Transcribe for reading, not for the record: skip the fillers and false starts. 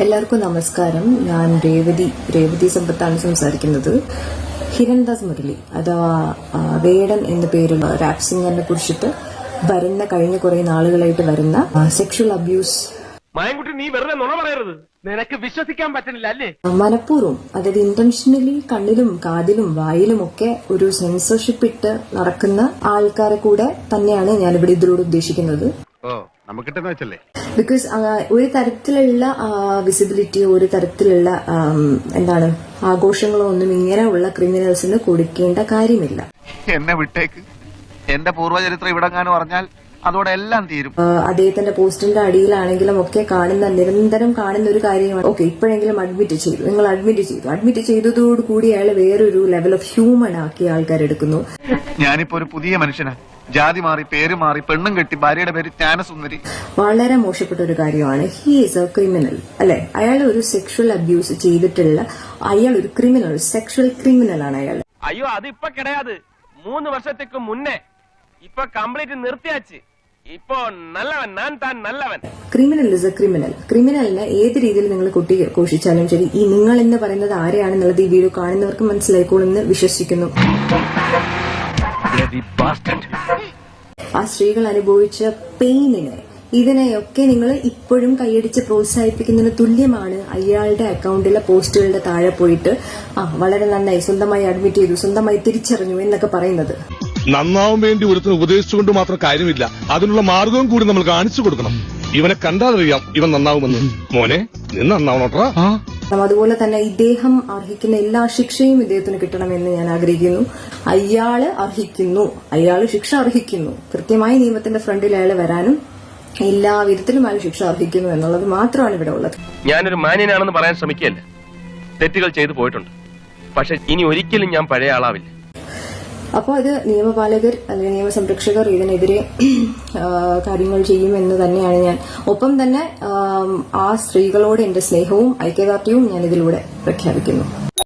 എല്ലാവർക്കും നമസ്കാരം. ഞാൻ രേവതി സമ്പത്താണ് സംസാരിക്കുന്നത്. ഹിരൺദാസ് മുരളി അഥവാ വേടൻ എന്ന പേരുള്ള റാപ്പ് സിംഗറിനെ കുറിച്ചിട്ട് വരുന്ന കഴിഞ്ഞ കുറെ നാളുകളായിട്ട് വരുന്ന സെക്ഷൽ അബ്യൂസ് മായൻകുട്ടി, നീ വെറുതെ നുണ പറയരുത്. നിനക്ക് വിശ്വസിക്കാൻ പറ്റുന്നില്ല അല്ലേ? മനഃപൂർവ്വം, അതായത് ഇന്റൻഷനലി കണ്ണിലും കാതിലും വായിലും ഒക്കെ ഒരു സെൻസർഷിപ്പ് ഇട്ട് നടക്കുന്ന ആൾക്കാരെ കൂടെ തന്നെയാണ് ഞാനിവിടെ ഇതിലൂടെ ഉദ്ദേശിക്കുന്നത്. ബിക്കോസ് ഒരു തരത്തിലുള്ള വിസിബിലിറ്റി, ഒരു തരത്തിലുള്ള ആഘോഷങ്ങളോ ഒന്നും ഇങ്ങനെയുള്ള ക്രിമിനൽസിന് കൊടുക്കേണ്ട കാര്യമില്ല. എന്നെ വിട്ടേക്ക്. എന്റെ പൂർവ്വചരിത്രം ഇവിടെങ്ങാനും പറഞ്ഞാൽ അതോടെ എല്ലാം തീരും. അദ്ദേഹത്തിന്റെ പോസ്റ്റിന്റെ അടിയിലാണെങ്കിലും ഒക്കെ നിരന്തരം കാണുന്ന ഒരു കാര്യമാണ്, ഓക്കെ ഇപ്പോഴെങ്കിലും അഡ്മിറ്റ് ചെയ്തു, നിങ്ങൾ അഡ്മിറ്റ് ചെയ്തതോടുകൂടി അയാൾ വേറൊരു ലെവൽ ഓഫ് ഹ്യൂമൺ ആക്കി ആൾക്കാരെടുക്കുന്നു. ഞാനിപ്പോ ഒരു പുതിയ മനുഷ്യനാ. ജാതി മാറി, പേര് മാറി, പെണ്ണും കെട്ടി, ഭാര്യയുടെ പേര് ജ്ഞാനസുന്ദരി. വളരെ മോശപ്പെട്ട ഒരു കാര്യമാണ്. ഹി ഈസ് എ ക്രിമിനൽ അല്ലെ? അയാൾ ഒരു സെക്ഷൽ അബ്യൂസ് ചെയ്തിട്ടുള്ള അയാൾ ഒരു ക്രിമിനൽ, സെക്ഷൽ ക്രിമിനൽ ആണ് അയാൾ. അയ്യോ, അത് ഇപ്പൊ കിടയാത് 3 വർഷത്തേക്ക് മുന്നേ ഇപ്പൊ കംപ്ലീറ്റ് നിർത്തിയാച്ച്. ഇപ്പൊ നല്ലവൻ താൻ നല്ലവൻ. Criminal is a criminal. ക്രിമിനലിനെ ഏത് രീതിയിൽ നിങ്ങൾ ഘോഷിച്ചാലും ശരി, ഈ നിങ്ങൾ എന്ന് പറയുന്നത് ആരെയാണെന്നുള്ളത് ഈ വീഡിയോ കാണുന്നവർക്ക് മനസ്സിലായിക്കോളെന്ന് വിശ്വസിക്കുന്നു. ആ സ്ത്രീകൾ അനുഭവിച്ച പെയിനിനെ, ഇതിനെയൊക്കെ നിങ്ങൾ ഇപ്പോഴും കൈയടിച്ച് പ്രോത്സാഹിപ്പിക്കുന്നതിന് തുല്യമാണ് അയാളുടെ അക്കൌണ്ടിലെ പോസ്റ്റുകളുടെ താഴെ പോയിട്ട് വളരെ നന്നായി, സ്വന്തമായി അഡ്മിറ്റ് ചെയ്തു, സ്വന്തമായി തിരിച്ചറിഞ്ഞു എന്നൊക്കെ പറയുന്നത്. നന്നാവാൻ വേണ്ടി ഒരുത്തിന് ഉപദേശിച്ചുകൊണ്ട് മാത്രം കാര്യമില്ല, അതിനുള്ള മാർഗവും കൂടി നമ്മൾ കാണിച്ചു കൊടുക്കണം. ഇവനെ കണ്ടാലറിയാം ഇവൻ നന്നാവുമെന്ന്. മോനെ, നീ നന്നാവണോട്ടാ. അതുപോലെ തന്നെ ഇദ്ദേഹം അർഹിക്കുന്ന എല്ലാ ശിക്ഷയും ഇദ്ദേഹത്തിന് കിട്ടണമെന്ന് ഞാൻ ആഗ്രഹിക്കുന്നു. അയാള് ശിക്ഷ അർഹിക്കുന്നു. കൃത്യമായി നിയമത്തിന്റെ ഫ്രണ്ടിൽ അയാൾ വരാനും എല്ലാ വിധത്തിലും അയാൾ ശിക്ഷ അർഹിക്കുന്നു എന്നുള്ളത് മാത്രമാണ് ഇവിടെ ഉള്ളത്. ഞാനൊരു മാന്യനാണെന്ന് പറയാൻ ശ്രമിക്കുകയല്ല. തെറ്റുകൾ ചെയ്തു പോയിട്ടുണ്ട്. പക്ഷെ ഇനി ഒരിക്കലും ഞാൻ പഴയ ആളാവില്ല. അപ്പോൾ ഇത് നിയമപാലകർ അല്ലെങ്കിൽ നിയമസംരക്ഷകർ ഇതിനെതിരെ കാര്യങ്ങൾ ചെയ്യുമെന്ന് തന്നെയാണ് ഞാൻ. ഒപ്പം തന്നെ ആ സ്ത്രീകളോട് എന്റെ സ്നേഹവും ഐക്യദാർഢ്യവും ഞാൻ ഇതിലൂടെ പ്രഖ്യാപിക്കുന്നു.